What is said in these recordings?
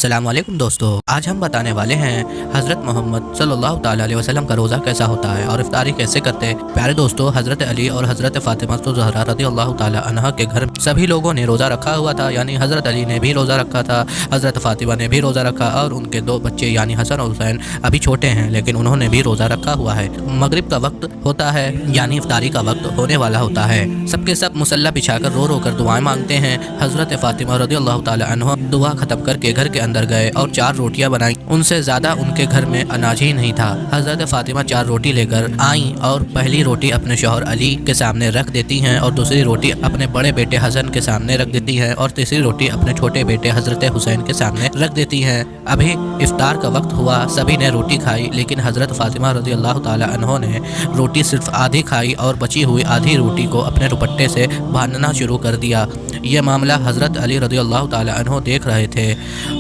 अस्सलाम वालेकुम दोस्तों, आज हम बताने वाले हैं हज़रत मोहम्मद सल्लल्लाहु ताला अलैहि वसल्लम का रोज़ा कैसा होता है और इफ्तारी कैसे करते हैं। प्यारे दोस्तों, हज़रत अली और हज़रत फ़ातिमा ज़हरा रज़ियल्लाहु ताला अन्हा के घर सभी लोगों ने रोज़ा रखा हुआ था, यानी हज़रत अली ने भी रोज़ा रखा था, हज़रत फ़ातिमा ने भी रोज़ा रखा और उनके दो बच्चे यानी हसन और हुसैन अभी छोटे हैं लेकिन उन्होंने भी रोज़ा रखा हुआ है। मगरिब का वक्त होता है यानी इफ्तारी का वक्त होने वाला होता है। सबके सब मुसल्ला बिछाकर रो रो कर दुआएं मांगते हैं। हज़रत फ़ातिमा रज़ियल्लाहु ताला अन्हा दुआ ख़त्म करके घर के अंदर गए और 4 रोटियां बनाई। उनसे ज़्यादा उनके घर में अनाज ही नहीं था। हज़रत फ़ातिमा 4 रोटी लेकर आईं और पहली रोटी अपने शौहर अली के सामने रख देती हैं और दूसरी रोटी अपने बड़े बेटे हसन के सामने रख देती हैं और तीसरी रोटी अपने छोटे बेटे हज़रत हुसैन के सामने रख देती हैं। अभी इफ्तार का वक्त हुआ, सभी ने रोटी खाई लेकिन हज़रत फ़ातिमा रज़ियल्लाहु ताला अन्हा ने रोटी सिर्फ आधी खाई और बची हुई आधी रोटी को अपने दुपट्टे से बांधना शुरू कर दिया। ये मामला हज़रत अली रज़ियल्लाहु ताला अन्हु देख रहे थे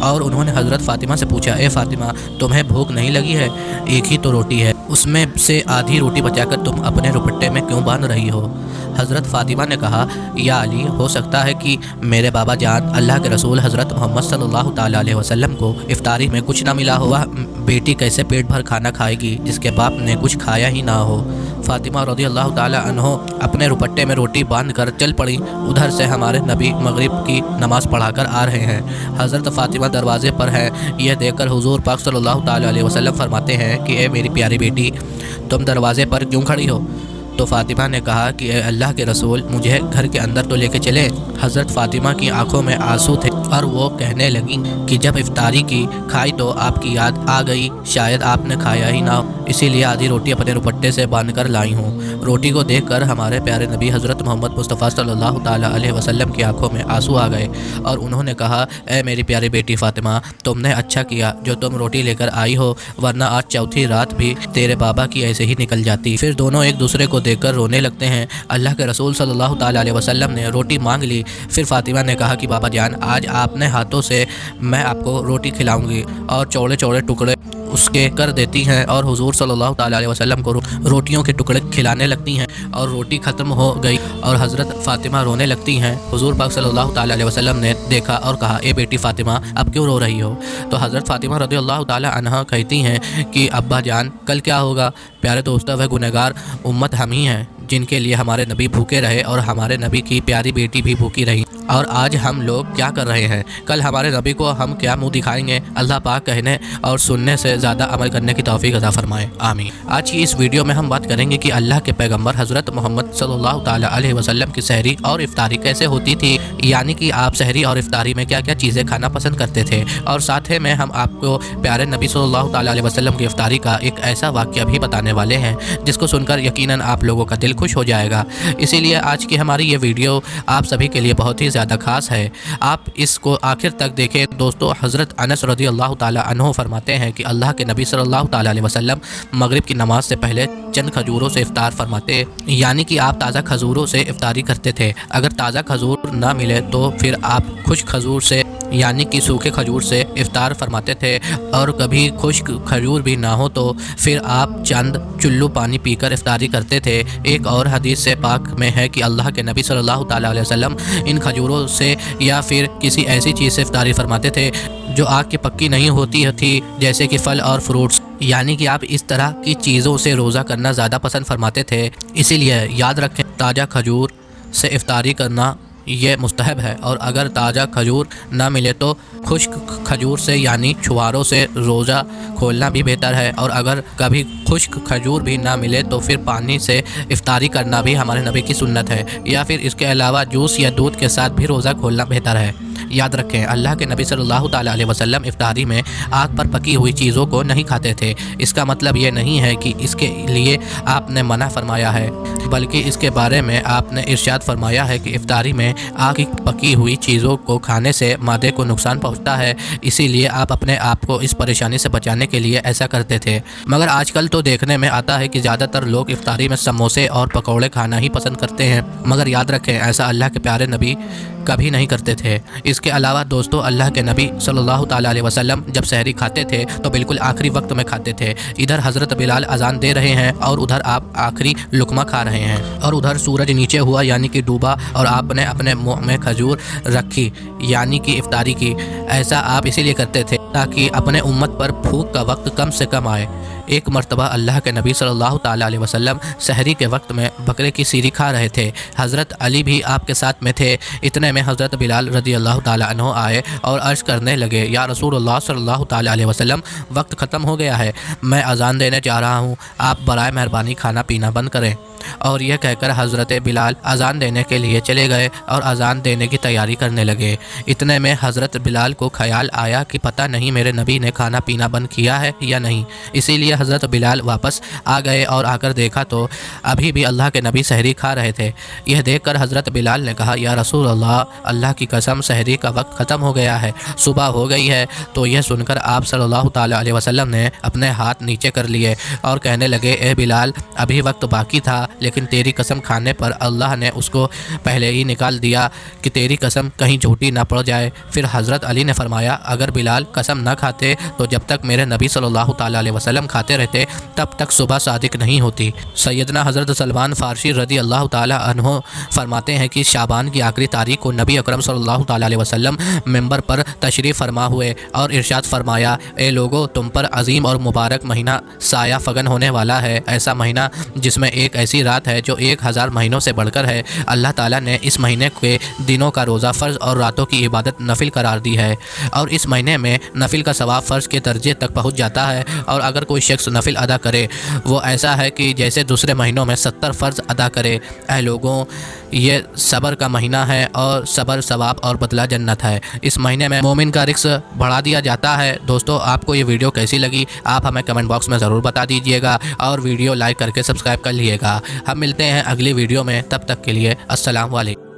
और उन्होंने हज़रत फ़ातिमा से पूछा, ए फ़ातिमा, तुम्हें भूख नहीं लगी है? एक ही तो रोटी है, उसमें से आधी रोटी बचाकर तुम अपने दुपट्टे में क्यों बांध रही हो? हज़रत फ़ातिमा ने कहा, या अली, हो सकता है कि मेरे बाबा जान अल्लाह के रसूल हज़रत मोहम्मद सल्लल्लाहु ताला अलैहि वसल्लम को इफ्तारी में कुछ ना मिला हो। वह बेटी कैसे पेट भर खाना खाएगी जिसके बाप ने कुछ खाया ही ना हो। फ़ातिमा रज़ियल्लाहु ताला अन्हा अपने दुपट्टे में रोटी बांध कर चल पड़ी। उधर से हमारे नबी मगरिब की नमाज़ पढ़ाकर आ रहे हैं। हज़रत फ़ातिमा दरवाज़े पर है। यह देखकर हुज़ूर पाक सल्लल्लाहु ताला अलैहि वसल्लम फरमाते हैं कि ए मेरी प्यारी बेटी, तुम दरवाज़े पर क्यों खड़ी हो? तो फ़ातिमा ने कहा कि अल्लाह के रसूल, मुझे घर के अंदर तो लेके चले। हज़रत फ़ातिमा की आंखों में आंसू थे और वो कहने लगी कि जब इफ्तारी की खाई तो आपकी याद आ गई, शायद आपने खाया ही ना हो, इसीलिए आधी रोटी अपने दुपट्टे से बांध कर लाई हूँ। रोटी को देखकर हमारे प्यारे नबी हज़रत मोहम्मद मुस्तफ़ा सल्लल्लाहु ताला अलैहि वसल्लम की आंखों में आंसू आ गए और उन्होंने कहा, ए मेरी प्यारी बेटी फ़ातिमा, तुमने अच्छा किया जो तुम रोटी लेकर आई हो, वरना आज चौथी रात भी तेरे बाबा की ऐसे ही निकल जाती। फिर दोनों एक दूसरे को देखकर रोने लगते हैं। अल्लाह के रसूल सल्लल्लाहु ताला अलैहि वसल्लम ने रोटी मांग ली। फिर फ़ातिमा ने कहा कि बाबा जान, आज आपने हाथों से मैं आपको रोटी खिलाऊंगी और चौड़े चौड़े टुकड़े उसके कर देती हैं और हुजूर सल्लल्लाहु ताला अलैहि वसल्लम को रोटियों के टुकड़े खिलाने लगती हैं और रोटी ख़त्म हो गई और हज़रत फ़ातिमा रोने लगती हैं। हुजूर पाक सल्लल्लाहु ताला अलैहि वसल्लम ने देखा और कहा, ए बेटी फ़ातिमा, अब क्यों रो रही हो? तो हज़रत फ़ातिमा रज़ियल्लाहु ताला अन्हा कहती हैं कि अब्बा जान, कल क्या होगा? प्यारे दोस्तों, वह गुनहगार उम्मत हम ही हैं जिनके लिए हमारे नबी भूखे रहे और हमारे नबी की प्यारी बेटी भी भूखी रही। और आज हम लोग क्या कर रहे हैं? कल हमारे नबी को हम क्या मुंह दिखाएंगे? अल्लाह पाक कहने और सुनने से ज़्यादा अमल करने की तौफीक अता फरमाए, आमीन। आज की इस वीडियो में हम बात करेंगे कि अल्लाह के पैगंबर हज़रत मोहम्मद सल्लल्लाहु ताला अलैहि वसल्लम की सहरी और इफ्तारी कैसे होती थी, यानी कि आप सहरी और इफ्तारी में क्या क्या चीज़ें खाना पसंद करते थे। और साथ ही में हम आपको प्यारे नबी सल्लल्लाहु ताला अलैहि वसल्लम की इफ्तारी का एक ऐसा वाक़या भी बताने वाले हैं जिसको सुनकर यकीनन आप लोगों का दिल खुश हो जाएगा। इसीलिए आज की हमारी ये वीडियो आप सभी के लिए बहुत ही ज़्यादा ख़ास है। आप इसको आखिर तक देखें। दोस्तों, हज़रत अनस रज़ियल्लाहु ताला अन्हु फरमाते हैं कि अल्लाह के नबी सल्लल्लाहु ताला अलैहि वसल्लम मगरिब की नमाज से पहले चंद खजूरों से इफ्तार फरमाते, यानी कि आप ताज़ा खजूरों से इफ्तारी करते थे। अगर ताज़ा खजूर ना मिले तो फिर आप खुश्क खजूर से यानी कि सूखे खजूर से इफ्तार फरमाते थे और कभी खुश्क खजूर भी ना हो तो फिर आप चंद चुल्लू पानी पीकर इफ्तारी करते थे। एक और हदीस से पाक में है कि अल्लाह के नबी सल्लल्लाहु ताला अलैहि वसल्लम इन खजूरों से या फिर किसी ऐसी चीज़ से इफ्तारी फरमाते थे जो आग की पक्की नहीं होती थी, जैसे कि फल और फ्रूट्स, यानी कि आप इस तरह की चीज़ों से रोज़ा करना ज़्यादा पसंद फरमाते थे। इसीलिए याद रखें, ताज़ा खजूर से इफ्तारी करना ये मुस्तहब है और अगर ताज़ा खजूर ना मिले तो खुश्क खजूर से यानी छुहारों से रोज़ा खोलना भी बेहतर है। और अगर कभी खुश्क खजूर भी ना मिले तो फिर पानी से इफ्तारी करना भी हमारे नबी की सुन्नत है, या फिर इसके अलावा जूस या दूध के साथ भी रोज़ा खोलना बेहतर है। याद रखें, अल्लाह के नबी सल्लल्लाहु ताला अलैहि वसल्लम इफ्तारी में आग पर पकी हुई चीज़ों को नहीं खाते थे। इसका मतलब ये नहीं है कि इसके लिए आपने मना फरमाया है, बल्कि इसके बारे में आपने इरशाद फरमाया है कि इफ्तारी में आग की पकी हुई चीज़ों को खाने से मादे को नुकसान पहुंचता है, इसीलिए आप अपने आप को इस परेशानी से बचाने के लिए ऐसा करते थे। मगर आजकल तो देखने में आता है कि ज़्यादातर लोग इफ्तारी में समोसे और पकौड़े खाना ही पसंद करते हैं, मगर याद रखें, ऐसा अल्लाह के प्यारे नबी कभी नहीं करते थे। اس کے علاوہ دوستو اللہ کے نبی صلی اللہ تعالیٰ علیہ وسلم جب سحری کھاتے تھے تو بالکل آخری وقت میں کھاتے تھے۔ ادھر حضرت بلال اذان دے رہے ہیں اور ادھر آپ آخری لقمہ کھا رہے ہیں، اور ادھر سورج نیچے ہوا یعنی کہ ڈوبا اور آپ نے اپنے منہ میں کھجور رکھی یعنی کہ افطاری کی۔ ایسا آپ اسی لیے کرتے تھے تاکہ اپنے امت پر بھوک کا وقت کم سے کم آئے۔ ایک مرتبہ اللہ کے نبی صلی اللہ تعالیٰ علیہ وسلم سحری کے وقت میں بکرے کی سیری کھا رہے تھے۔ حضرت علی بھی آپ کے ساتھ میں تھے۔ اتنے میں حضرت بلال رضی اللہ تعالیٰ عنہ آئے اور عرض کرنے لگے، یا رسول اللہ صلی اللہ تعالیٰ علیہ وسلم، وقت ختم ہو گیا ہے، میں اذان دینے جا رہا ہوں، آپ برائے مہربانی کھانا پینا بند کریں۔ اور یہ کہہ کر حضرت بلال اذان دینے کے لیے چلے گئے اور اذان دینے کی تیاری کرنے لگے۔ اتنے میں حضرت بلال کو خیال آیا کہ پتہ نہیں میرے نبی نے کھانا پینا بند کیا ہے یا نہیں، اسی لیے حضرت بلال واپس آ گئے اور آ کر دیکھا تو ابھی بھی اللہ کے نبی سحری کھا رہے تھے۔ یہ دیکھ کر حضرت بلال نے کہا، یا رسول اللہ، اللہ کی قسم سحری کا وقت ختم ہو گیا ہے، صبح ہو گئی ہے۔ تو یہ سن کر آپ صلی اللہ تعالیٰ علیہ وسلم نے اپنے ہاتھ نیچے کر لیے اور کہنے لگے، اے بلال، ابھی وقت باقی تھا لیکن تیری قسم کھانے پر اللہ نے اس کو پہلے ہی نکال دیا کہ تیری قسم کہیں جھوٹی نہ پڑ جائے۔ پھر حضرت علی نے فرمایا، اگر بلال قسم نہ کھاتے تو جب تک میرے نبی صلی اللہ تعالیٰ علیہ وسلم کھاتے رہتے تب تک صبح صادق نہیں ہوتی۔ سیدنا حضرت سلمان فارسی رضی اللہ تعالیٰ عنہ فرماتے ہیں کہ شعبان کی آخری تاریخ کو نبی اکرم صلی اللہ تعالیٰ علیہ وسلم منبر پر تشریف فرما ہوئے اور ارشاد فرمایا، اے لوگو، تم پر عظیم اور مبارک مہینہ سایہ فگن ہونے والا ہے، ایسا مہینہ جس میں ایک ایسی رات ہے جو 1000 مہینوں سے بڑھ کر ہے۔ اللہ تعالیٰ نے اس مہینے کے دنوں کا روزہ فرض اور راتوں کی عبادت نفل قرار دی ہے، اور اس مہینے میں نفل کا ثواب فرض کے درجے تک پہنچ جاتا ہے، اور اگر کوئی شخص نفل ادا کرے وہ ایسا ہے کہ جیسے دوسرے مہینوں میں 70 فرض ادا کرے۔ اے لوگوں، یہ صبر کا مہینہ ہے اور صبر ثواب اور بدلہ جنت ہے۔ اس مہینے میں مومن کا رزق بڑھا دیا جاتا ہے۔ دوستو، آپ کو یہ ویڈیو کیسی لگی آپ ہمیں کمنٹ باکس میں ضرور بتا دیجئے گا، اور ویڈیو لائک کر کے سبسکرائب کر لیے گا۔ ہم ملتے ہیں اگلی ویڈیو میں، تب تک کے لیے السلام علیکم۔